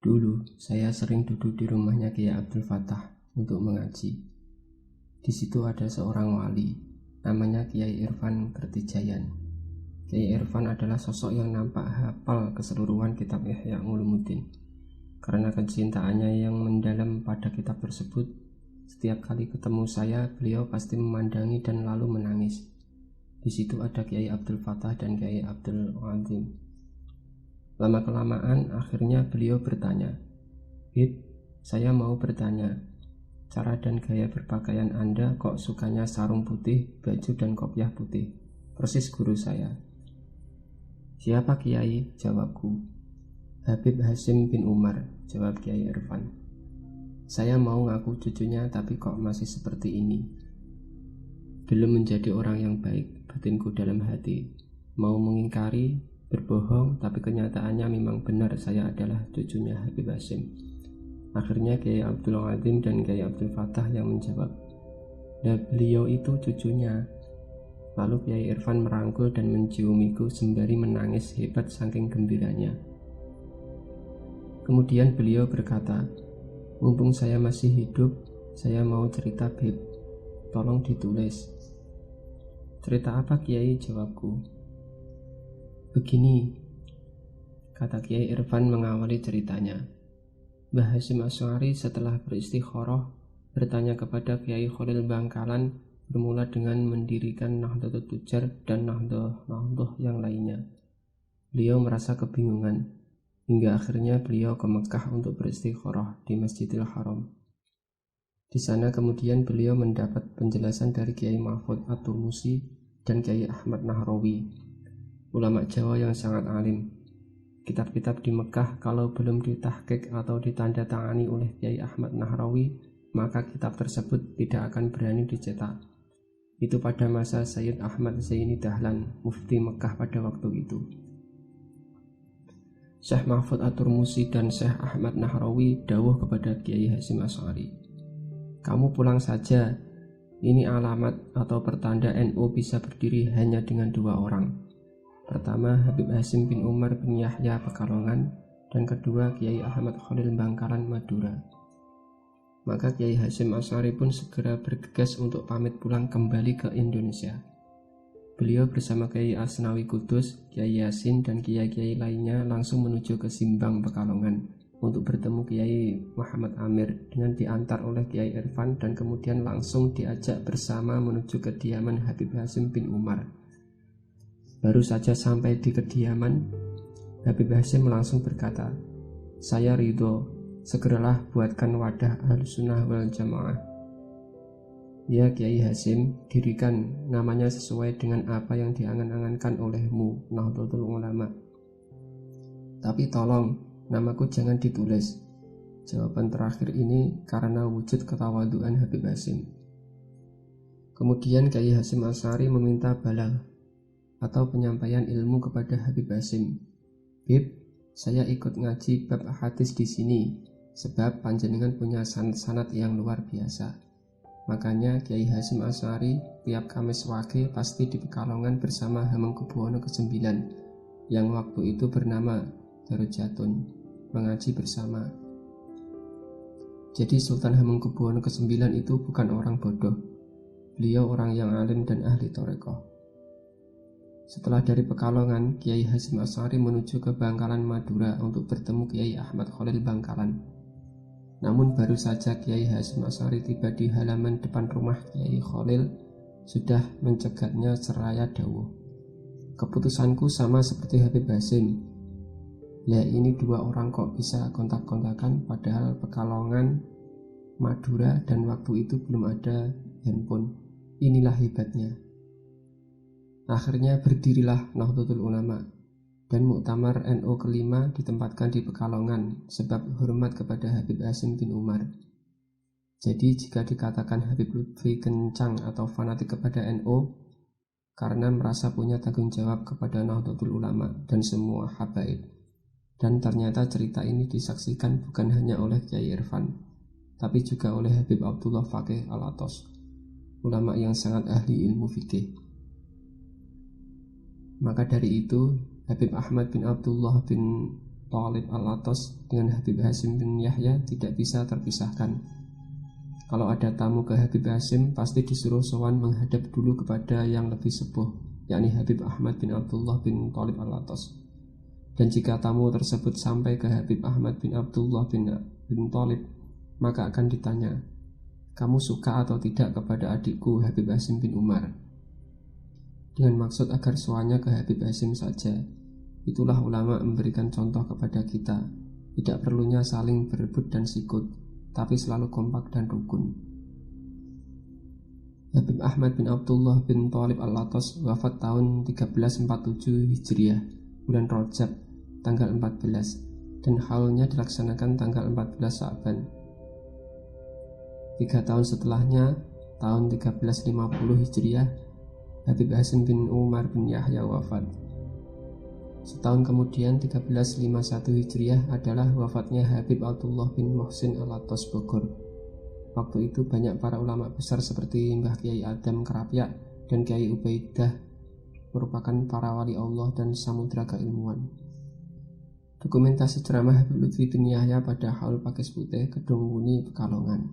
Dulu, saya sering duduk di rumahnya Kiai Abdul Fattah untuk mengaji. Di situ ada seorang wali, namanya Kiai Irfan Kertijayan. Kiai Irfan adalah sosok yang nampak hafal keseluruhan kitab Ihya Ulumuddin. Karena kecintaannya yang mendalam pada kitab tersebut, setiap kali ketemu saya, beliau pasti memandangi dan lalu menangis. Di situ ada Kiai Abdul Fattah dan Kiai Abdul Azim. Lama-kelamaan akhirnya beliau bertanya, "Bib, saya mau bertanya, cara dan gaya berpakaian Anda kok sukanya sarung putih, baju dan kopiah putih, persis guru saya." "Siapa Kiai?" jawabku. "Habib Hasyim bin Umar," jawab Kiai Irfan. Saya mau ngaku cucunya tapi kok masih seperti ini. Belum menjadi orang yang baik, batinku dalam hati. Mau mengingkari, berbohong, tapi kenyataannya memang benar saya adalah cucunya Habib Hasyim. Akhirnya Kiai Abdul Azim dan Kiai Abdul Fattah yang menjawab, "Nah, beliau itu cucunya." Lalu Kiai Irfan merangkul dan menciumiku sembari menangis hebat saking gembiranya. Kemudian beliau berkata, "Mumpung saya masih hidup, saya mau cerita, Bib. Tolong ditulis." "Cerita apa, Kiai?" jawabku. "Begini," kata Kiai Irfan mengawali ceritanya. Mbah Hasyim Asy'ari setelah beristikharah bertanya kepada Kiai Khalil Bangkalan, bermula dengan mendirikan Nahdlatul Tujar dan Nahdlatul yang lainnya. Beliau merasa kebingungan, hingga akhirnya beliau ke Mekah untuk beristikharah di Masjidil Haram. Di sana kemudian beliau mendapat penjelasan dari Kiai Mahfud At-Turmusi dan Kiai Ahmad Nahrawi, ulama Jawa yang sangat alim. Kitab-kitab di Mekah kalau belum ditahqiq atau ditandatangani oleh Kiai Ahmad Nahrawi, maka kitab tersebut tidak akan berani dicetak. Itu pada masa Sayyid Ahmad Zaini Dahlan, mufti Mekah pada waktu itu. Syekh Mahfud At-Turmusi dan Syekh Ahmad Nahrawi dawuh kepada Kiai Hasyim Asy'ari, "Kamu pulang saja. Ini alamat atau pertanda NU bisa berdiri hanya dengan dua orang. Pertama Habib Hasyim bin Umar bin Yahya Pekalongan, dan kedua Kiai Ahmad Khalil Bangkalan Madura." Maka Kiai Hasyim Asy'ari pun segera bergegas untuk pamit pulang kembali ke Indonesia. Beliau bersama Kiai Asnawi Kudus, Kiai Yasin, dan kiai-kiai lainnya langsung menuju ke Simbang Pekalongan untuk bertemu Kiai Muhammad Amir dengan diantar oleh Kiai Irfan dan kemudian langsung diajak bersama menuju kediaman Habib Hasyim bin Umar. Baru saja sampai di kediaman, Habib Hasyim langsung berkata, "Saya ridho, segeralah buatkan wadah Ahlussunnah wal Jamaah." "Ya Kiai Hasyim, dirikan, namanya sesuai dengan apa yang diangan-angankan olehmu, Nahdlatul Ulama. Tapi tolong, namaku jangan ditulis." Jawaban terakhir ini karena wujud ketawaduan Habib Hasyim. Kemudian Kiai Hasyim Asy'ari meminta balagh atau penyampaian ilmu kepada Habib Hasyim. "Bib, saya ikut ngaji bab hadis di sini, sebab panjenengan punya sanad yang luar biasa." Makanya Kiai Hasyim Asy'ari tiap Kamis Wage pasti di Pekalongan bersama Hamengkubuwono ke-9 yang waktu itu bernama Darujatun, mengaji bersama. Jadi Sultan Hamengkubuwono ke-9 itu bukan orang bodoh. Beliau orang yang alim dan ahli thariqah. Setelah dari Pekalongan, Kiai Hasyim Asy'ari menuju ke Bangkalan Madura untuk bertemu Kiai Ahmad Khalil Bangkalan. Namun baru saja Kiai Hasyim Asy'ari tiba di halaman depan rumah Kiai Khalil, sudah mencegatnya seraya dawuh, "Keputusanku sama seperti Habib Hasyim. Lah ini dua orang kok bisa kontak-kontakan padahal Pekalongan, Madura, dan waktu itu belum ada handphone. Inilah hebatnya." Akhirnya berdirilah Nahdlatul Ulama, dan Muktamar NU kelima ditempatkan di Pekalongan sebab hormat kepada Habib Hasyim bin Umar. Jadi jika dikatakan Habib Lutfi kencang atau fanatik kepada NU karena merasa punya tanggung jawab kepada Nahdlatul Ulama dan semua habaib. Dan ternyata cerita ini disaksikan bukan hanya oleh Kiai Irfan, tapi juga oleh Habib Abdullah Faqih Al-Atos, ulama yang sangat ahli ilmu fikih. Maka dari itu Habib Ahmad bin Abdullah bin Thalib Al-Atas dengan Habib Hasyim bin Yahya tidak bisa terpisahkan. Kalau ada tamu ke Habib Hasyim, pasti disuruh sowan menghadap dulu kepada yang lebih sepuh, yakni Habib Ahmad bin Abdullah bin Thalib Al-Atas. Dan jika tamu tersebut sampai ke Habib Ahmad bin Abdullah bin Thalib, maka akan ditanya, "Kamu suka atau tidak kepada adikku Habib Hasyim bin Umar?" Dengan maksud agar sowannya ke Habib Hasyim saja. Itulah ulama memberikan contoh kepada kita, tidak perlunya saling berebut dan sikut, tapi selalu kompak dan rukun. Habib Ahmad bin Abdullah bin Thalib Al-Atas wafat tahun 1347 Hijriah, bulan Rajab, tanggal 14, dan haulnya dilaksanakan tanggal 14 Sa'ban. 3 tahun setelahnya, tahun 1350 Hijriah, Habib Hasyim bin Umar bin Yahya wafat. Setahun kemudian 1351 Hijriah adalah wafatnya Habib Abdullah bin Muhsin Al-Atas Bogor. Waktu itu banyak para ulama besar seperti Mbah Kiai Adam Kerapyak dan Kiai Ubaidah merupakan para wali Allah dan samudra keilmuan. Dokumentasi ceramah Habib Lutfi bin Yahya pada Haul Pakis Putih, Kedung Muni, Pekalongan.